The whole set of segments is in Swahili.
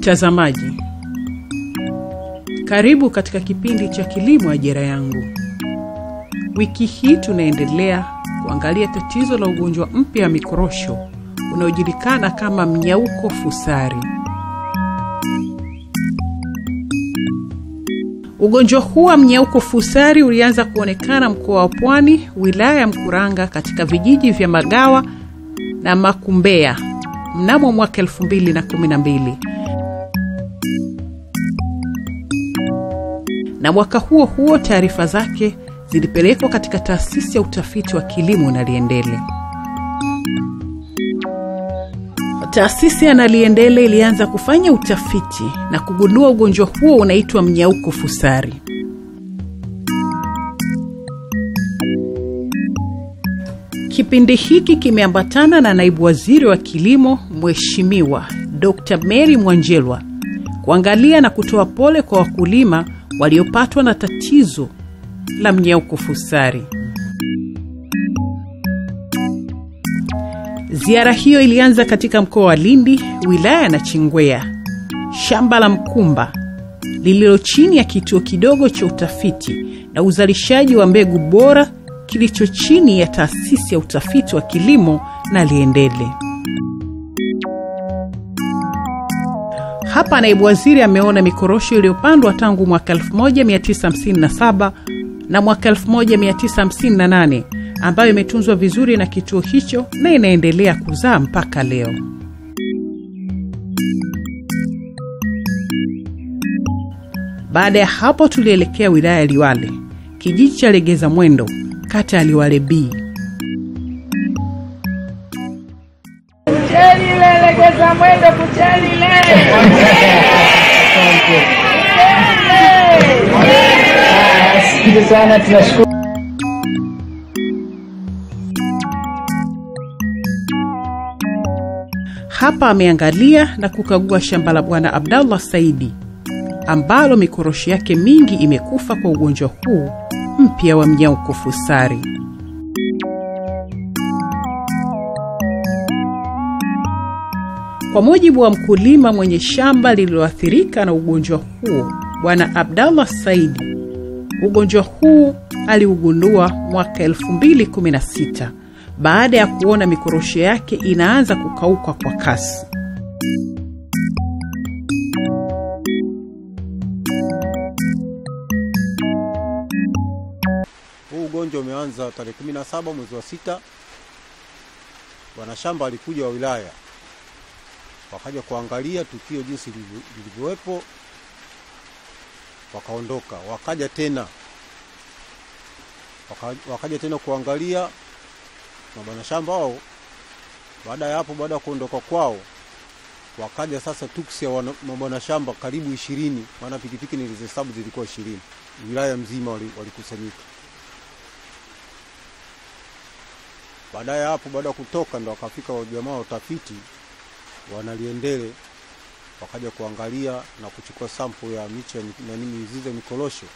Mtazamaji, karibu katika kipindi cha Kilimo Ajira Yangu. Wiki hii tunaendelea kuangalia tatizo la ugonjwa mpya wa mikorosho unaojulikana kama mnyauko fusari. Ugonjwa huu wa mnyauko fusari ulianza kuonekana mkoa wa Pwani, wilaya ya Mkuranga, katika vijiji vya Magawa na Makumbea mnamo mwaka 2012. Na mwaka huo huo taarifa zake zilipelekwa katika taasisi ya utafiti wa kilimo Naliendele. Taasisi ya Naliendele ilianza kufanya utafiti na kugundua ugonjwa huo unaitwa mnyauko fusari. Kipindi hiki kimeambatana na naibu waziri wa kilimo Mheshimiwa Dr. Mary Mwanjelwa kuangalia na kutoa pole kwa wakulima waliopatwa na tatizo la mnyauko fusari. Ziara hiyo ilianza katika mkoa wa Lindi, wilaya ya Nachingwea, shamba la mkumba lililo chini ya kituo kidogo cha utafiti na uzalishaji wa mbegu bora kilicho chini ya taasisi ya utafiti wa kilimo Naliendele. Hapa naibu waziri ameona mikorosho iliyopandwa tangu mwaka 1957 na mwaka 1958 ambayo imetunzwa vizuri na kituo hicho na inaendelea kuzaa mpaka leo. Baada ya hapo tulielekea wilaya ya Liwale, kijiji cha Legeza Mwendo, kata ya Liwale B. Kucheli le Legeza Mwendo, kucheli le. Asante sana, tunashukuru. Hapa ameangalia na kukagua shamba la Bwana Abdallah Saidi ambalo mikorosho yake mingi imekufa kwa ugonjwa huu mpya wa mnyauko fusari. Kwa mujibu wa mkulima mwenye shamba lililoathirika na ugonjwa huu, Bwana Abdallah Saidi, ugonjwa huu aliugundua mwaka 2016 baada ya kuona mikorosho yake inaanza kukauka kwa kasi. Huu ugonjwa umeanza tarehe 17 mwezi wa 6. Wanashamba alikuja wa wilaya, wakaja kuangalia tukio jinsi lilivyowepo, wakaondoka. Wakaja tena kuangalia na bwana shamba wao. Baada ya hapo, baada ya kuondoka kwao, wakaja sasa tuksi ya bwana shamba karibu 20, maana pikipiki nilizihesabu zilikuwa 20. Wilaya mzima walikusanyika. Baada ya hapo, baada ya kutoka, ndo wakafika jamaa wa utafiti Wanaliendele, wakaja kuangalia na kuchukua sample ya miche na mizizi ya mikorosho.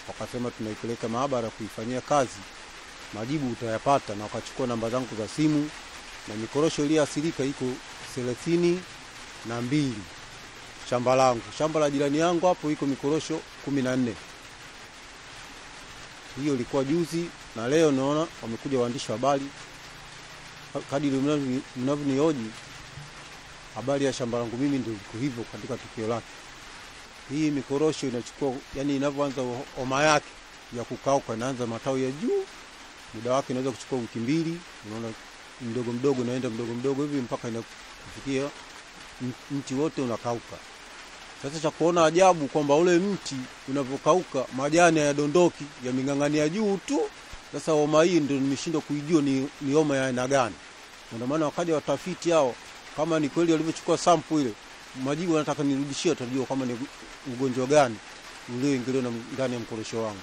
Wakasema tunaipeleka maabara kuifanyia kazi, majibu utayapata. Na wakachukua namba zangu za simu, na mikorosho iliyoathirika iko 32. Shamba langu, shamba la jirani yangu hapo iko mikorosho 14. Hiyo ilikuwa juzi, na leo naona wamekuja waandishi wa habari. Kadiri mnavyonioji, habari ya shamba langu mimi ndio iko hivyo katika tukio lake. Hii mikorosho inachukua, yani inavyoanza homa yake ya kukauka, inaanza matawi ya juu, muda wake inaweza kuchukua wiki 2. Unaona mdogo mdogo naenda mdogo hivi mpaka inafikia mti wote unakauka. Sasa cha kuona ajabu kwamba ule mti unapokauka majani hayadondoki, yameng'ang'ania juu tu. Sasa homa hii ndio nimeshindwa kuijua ni homa ya aina gani. Ndio maana wakaja watafiti hao, kama ni kweli walivyochukua sample ile, majibu wanataka nirudishie, tutajua kama ni ugonjwa gani ulioingilia ndani ya mkorosho wangu.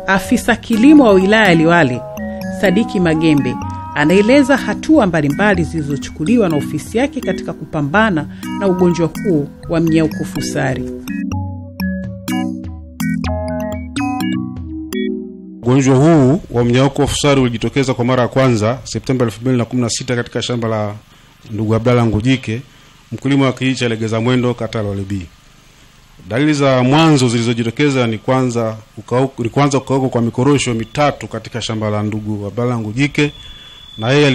Afisa kilimo wa wilaya ya Liwale, Sadiki Magembe, anaeleza hatua mbalimbali zilizochukuliwa na ofisi yake katika kupambana na ugonjwa huu wa mnyauko fusari. Ugonjwa huu wa mnyauko fusari ulijitokeza kwa mara ya kwanza Septemba 2016 katika shamba la ndugu Abdalla Ngujike, mkulima wa kijiji cha Legeza Mwendo, kata ya Lwale B. Dalili za mwanzo zilizojitokeza ni kwanza kukauka kwa mikorosho mitatu katika shamba la ndugu Abdalla Ngujike, na yeye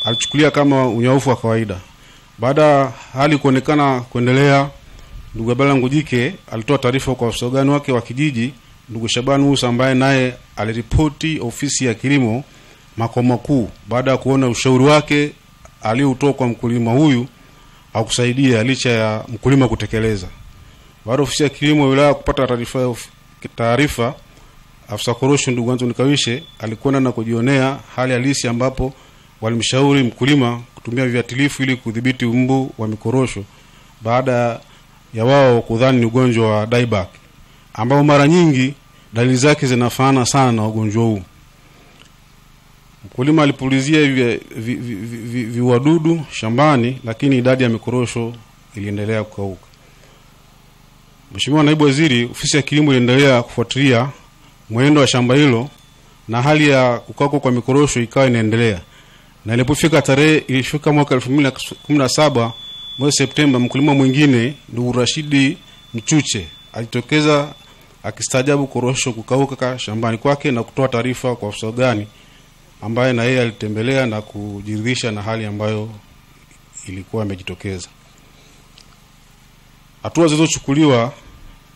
alichukulia kama unyaufu wa kawaida. Baada hali kuonekana kuendelea, ndugu Abdalla Ngujike alitoa taarifa kwa afisa ugani wake wa kijiji, ndugu Shaban Musa, ambaye naye aliripoti ofisi ya kilimo makao makuu baada ya kuona ushauri wake aliotoa kwa mkulima huyu hakusaidia licha ya mkulima kutekeleza. Baada ofisi ya kilimo wilaya kupata taarifa, afisa korosho ndugu Anthony Kawishe alikwenda na kujionea hali halisi, ambapo walimshauri mkulima kutumia viuatilifu ili kudhibiti umbu wa mikorosho, baada ya wao kudhani ni ugonjwa wa dieback, ambao mara nyingi dalili zake zinafanana sana na ugonjwa huu. Mkulima alipulizia viwadudu shambani, lakini idadi ya mikorosho iliendelea kukauka. Mheshimiwa Naibu Waziri, ofisi ya kilimo iliendelea kufuatilia mwenendo wa shamba hilo, na hali ya kukauka kwa mikorosho ikawa inaendelea. Na ilifika mwaka 2017 mwezi Septemba, mkulima mwingine ndugu Rashidi Mchuche alitokeza akistaajabu korosho kukauka shambani kwake na kutoa taarifa kwa afisa ugani, ambaye na yeye alitembelea na kujiridhisha na hali ambayo ilikuwa imejitokeza. Hatua zilizochukuliwa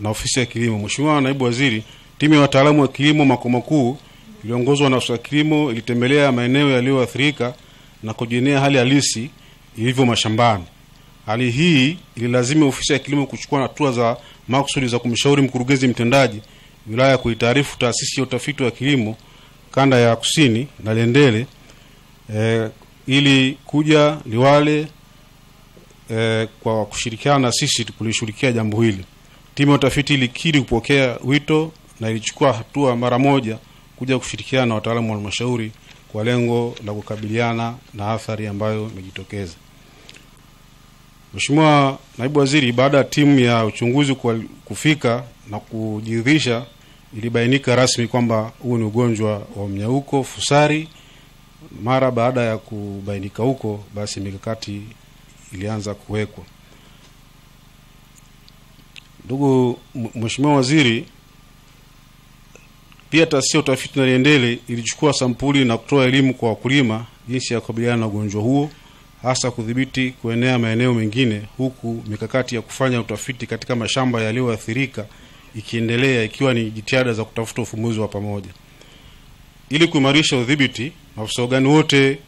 na ofisi ya kilimo. Mheshimiwa Naibu Waziri, timu ya wataalamu wa kilimo makao makuu iliongozwa na afisa wa kilimo ilitembelea maeneo yaliyoathirika na kujionea hali halisi ilivyo mashambani. Hali hii ililazima ofisi ya kilimo kuchukua hatua za makusudi za kumshauri mkurugenzi mtendaji wilaya kuitaarifu taasisi ya utafiti wa kilimo kanda ya Kusini na Lendele ili kuja Liwale kwa kushirikiana na sisi kulishughulikia jambo hili. Timu ya utafiti ilikiri kupokea wito na ilichukua hatua mara moja kuja kushirikiana na wataalamu wa halmashauri kwa lengo la kukabiliana na athari ambayo imejitokeza. Mheshimiwa Naibu Waziri, baada ya timu ya uchunguzi kufika na kujiridhisha, ilibainika rasmi kwamba huu ni ugonjwa wa mnyauko fusari. Mara baada ya kubainika huko, basi mikakati ilianza kuwekwa. Ndugu Mheshimiwa Waziri, pia taasisi ya utafiti na Lendele ilichukua sampuli na kutoa elimu kwa wakulima jinsi ya kukabiliana na ugonjwa huo, hasa kudhibiti kuenea maeneo mengine, huku mikakati ya kufanya utafiti katika mashamba yaliyoathirika ikiendelea, ikiwa ni jitihada za kutafuta ufumbuzi wa pamoja. Ili kuimarisha udhibiti, maafisa ugani wote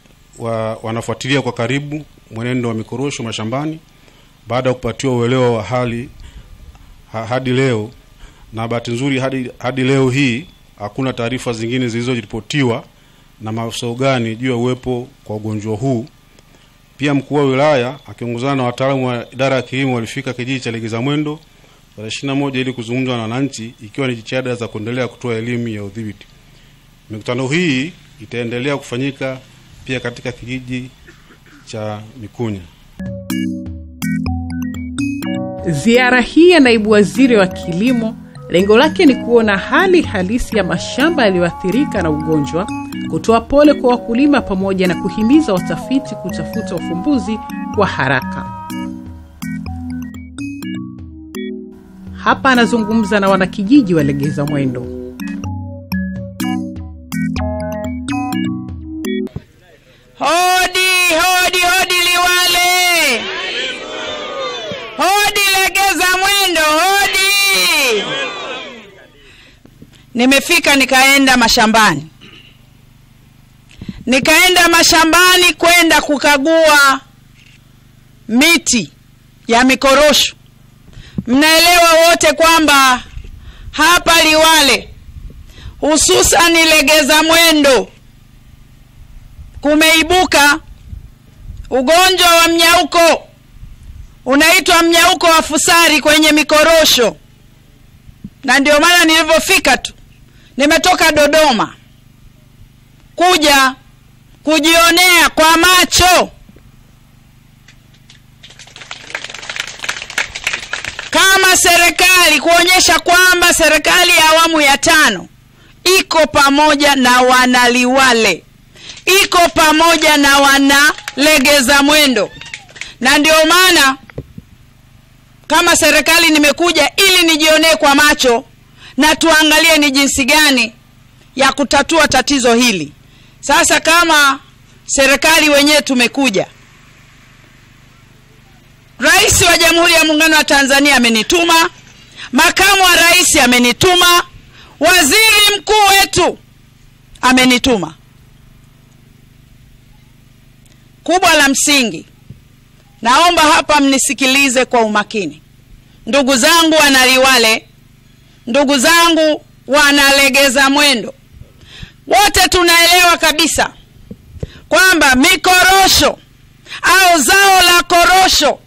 wanafuatilia kwa karibu mwenendo wa mikorosho mashambani baada ya kupatiwa uelewa wa hali hadi leo. Na bahati nzuri hadi leo hii hakuna taarifa zingine zilizoripotiwa na maafisa ugani juu ya uwepo kwa ugonjwa huu. Pia mkuu wa wilaya akiongozana na wataalamu wa idara ya kilimo walifika kijiji cha Legeza Mwendo tarehe 21 ili kuzungumza na wananchi, ikiwa ni jitihada za kuendelea kutoa elimu ya udhibiti. Mikutano hii itaendelea kufanyika pia katika kijiji cha Mikunya. Ziara hii ya Naibu Waziri wa Kilimo lengo lake ni kuona hali halisi ya mashamba yaliyoathirika na ugonjwa, kutoa pole kwa wakulima pamoja na kuhimiza watafiti kutafuta ufumbuzi kwa haraka. Hapa anazungumza na wanakijiji wa Legeza Mwendo. Hodi, hodi, hodi Liwale. Hodi Legeza Mwendo, hodi. Nimefika nikaenda mashambani kwenda kukagua miti ya mikorosho. Mnaelewa wote kwamba hapa Liwale, hususan Legeza Mwendo, kumeibuka ugonjwa wa mnyauko, unaitwa mnyauko wa fusari kwenye mikorosho. Na ndio maana nilipofika tu, nimetoka Dodoma kuja kujionea kwa macho kama serikali, kuonyesha kwamba serikali ya awamu ya 5 iko pamoja na wana Liwale, iko pamoja na wana legeza mwendo. Na ndio maana kama serikali nimekuja ili nijionee kwa macho na tuangalie ni jinsi gani ya kutatua tatizo hili. Sasa kama serikali wenyewe tumekuja, Rais wa Jamhuri ya Muungano wa Tanzania amenituma, Makamu wa Rais amenituma, Waziri Mkuu wetu amenituma. Kubwa la msingi, naomba hapa mnisikilize kwa umakini. Ndugu zangu Wanaliwale, ndugu zangu Wanalegeza Mwendo, wote tunaelewa kabisa kwamba mikorosho au zao la korosho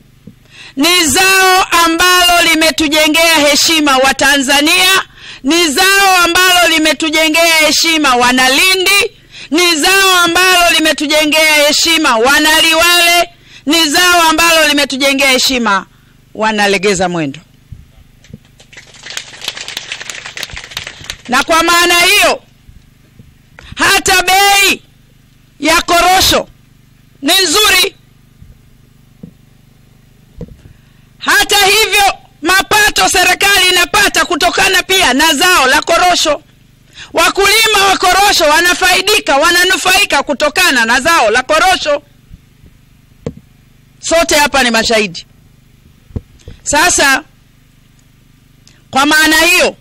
ni zao ambalo limetujengea heshima wa Tanzania, ni zao ambalo limetujengea heshima Wanalindi, ni zao ambalo limetujengea heshima Wanaliwale, ni zao ambalo limetujengea heshima Wanalegeza Mwendo. Na kwa maana hiyo hata bei ya korosho ni nzuri. Hata hivyo mapato serikali inapata kutokana pia na zao la korosho. Wakulima wa korosho wanafaidika, wananufaika kutokana na zao la korosho. Sote hapa ni mashahidi. Sasa kwa maana hiyo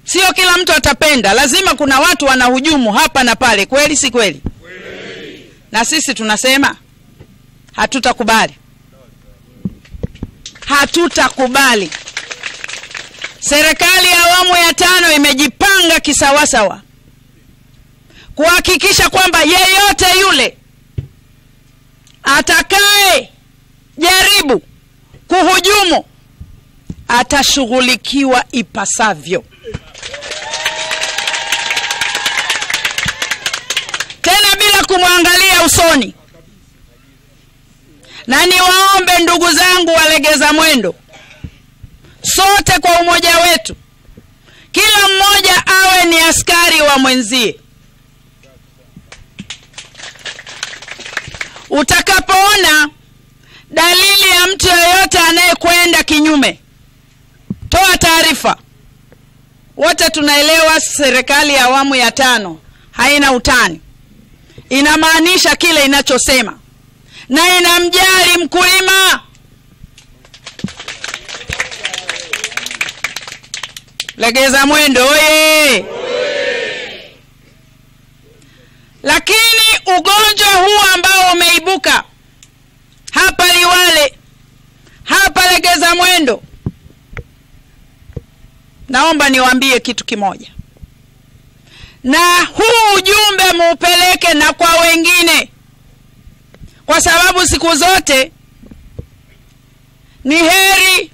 sio kila mtu atapenda, lazima kuna watu wanahujumu hapa na pale. Kweli si kweli? Kweli. Na sisi tunasema hatutakubali. Hatutakubali. Serikali ya awamu ya 5 imejipanga kisawasawa kuhakikisha kwamba yeyote yule atakaye jaribu kuhujumu atashughulikiwa ipasavyo. Tena bila kumwangalia usoni. Na niwaombe ndugu zangu Walegeza Mwendo, sote kwa umoja wetu, kila mmoja awe ni askari wa mwenzie. Utakapoona dalili ya mtu yeyote anayekwenda kinyume, toa taarifa. Wote tunaelewa serikali ya awamu ya 5 haina utani. Inamaanisha kile inachosema na inamjali mkulima. Legeza Mwendo oye! Lakini ugonjwa huu ambao umeibuka hapa Liwale, hapa Legeza Mwendo, naomba niwaambie kitu kimoja. Na huu ujumbe muupeleke na kwa wengine, kwa sababu siku zote ni heri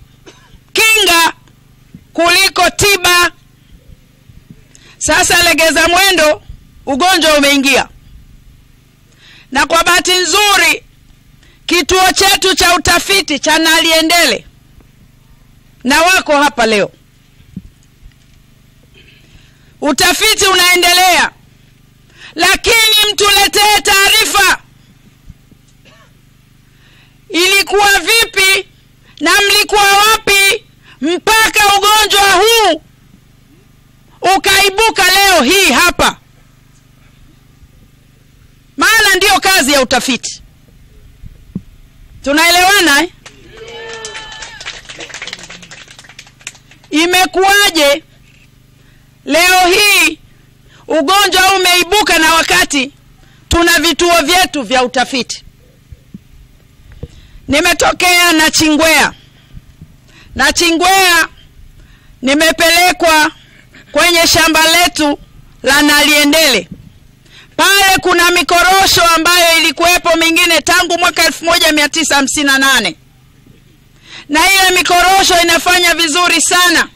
kinga kuliko tiba. Sasa Legeza Mwendo ugonjwa umeingia, na kwa bahati nzuri kituo chetu cha utafiti cha Naliendele na wako hapa leo. Utafiti unaendelea, lakini mtuletee taarifa. Ilikuwa vipi na mlikuwa wapi mpaka ugonjwa huu ukaibuka leo hii hapa? Maana ndio kazi ya utafiti. Tunaelewana eh? Imekuwaje leo hii ugonjwa umeibuka na wakati tuna vituo vyetu vya utafiti? Nimetokea Nachingwea. Nachingwea nimepelekwa kwenye shamba letu la Naliendele. Pale kuna mikorosho ambayo ilikuwepo mingine tangu mwaka 1958. Na ile mikorosho inafanya vizuri sana.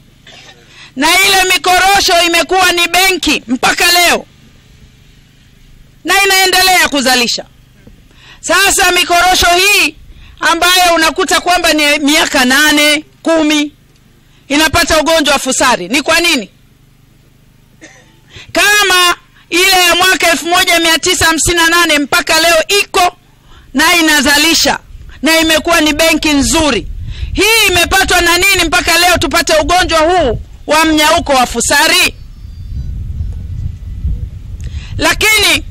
Na ile mikorosho imekuwa ni benki mpaka leo. Na inaendelea kuzalisha. Sasa mikorosho hii ambayo unakuta kwamba ni miaka 8, 10 inapata ugonjwa wa fusari. Ni kwa nini? Kama ile ya mwaka 1958 mpaka leo iko na inazalisha na imekuwa ni benki nzuri. Hii imepatwa na nini mpaka leo tupate ugonjwa huu wa mnyauko wa fusari? Lakini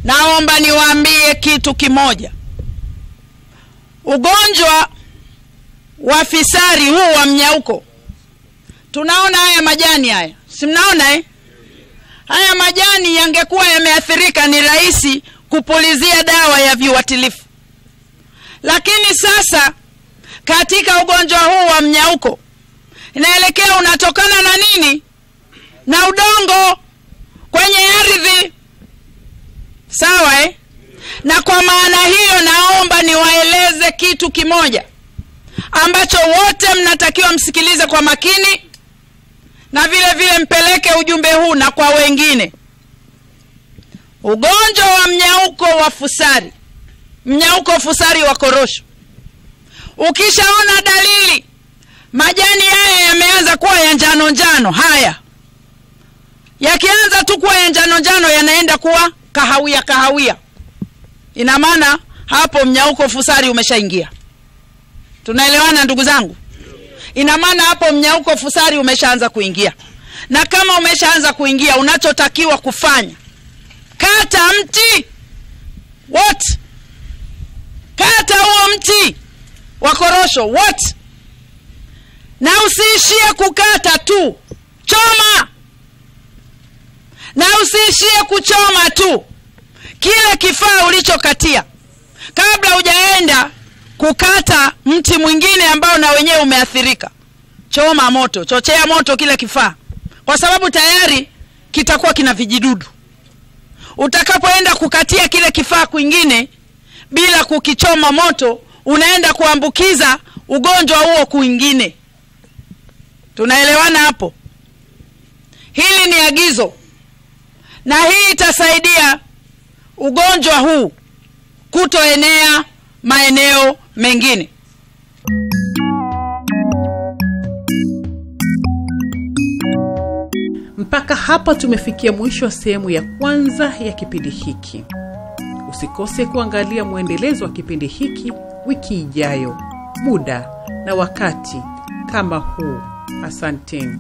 naomba niwaambie kitu kimoja. Ugonjwa wa fisari huu wa mnyauko, tunaona haya majani haya, si mnaona haya majani yangekuwa yameathirika ni rahisi kupulizia dawa ya viuatilifu. Lakini sasa katika ugonjwa huu wa mnyauko inaelekea unatokana na nini? Na udongo kwenye ardhi. Sawa Na kwa maana hiyo naomba niwaeleze kitu kimoja ambacho wote mnatakiwa msikilize kwa makini, na vile vile mpeleke ujumbe huu na kwa wengine. Ugonjwa wa mnyauko wa fusari, mnyauko fusari wa korosho, ukishaona dalili majani haya yameanza kuwa ya njano njano, haya yakianza tu kuwa ya njano njano yanaenda kuwa kahawia kahawia, ina maana hapo mnyauko fusari umeshaingia. Tunaelewana ndugu zangu? Ina maana hapo mnyauko fusari umeshaanza kuingia. Na kama umeshaanza kuingia, unachotakiwa kufanya, kata mti wote, kata huo mti wa korosho wote, na usiishie kukata tu, choma. Na usiishie kuchoma tu, kile kifaa ulichokatia, kabla hujaenda kukata mti mwingine ambao na wenyewe umeathirika, choma moto, chochea moto kile kifaa, kwa sababu tayari kitakuwa kina vijidudu. Utakapoenda kukatia kile kifaa kwingine bila kukichoma moto, unaenda kuambukiza ugonjwa huo kwingine. Tunaelewana hapo? Hili ni agizo, na hii itasaidia ugonjwa huu kutoenea maeneo mengine. Mpaka hapa tumefikia mwisho wa sehemu ya kwanza ya kipindi hiki. Usikose kuangalia muendelezo wa kipindi hiki wiki ijayo, muda na wakati kama huu. Asanteni.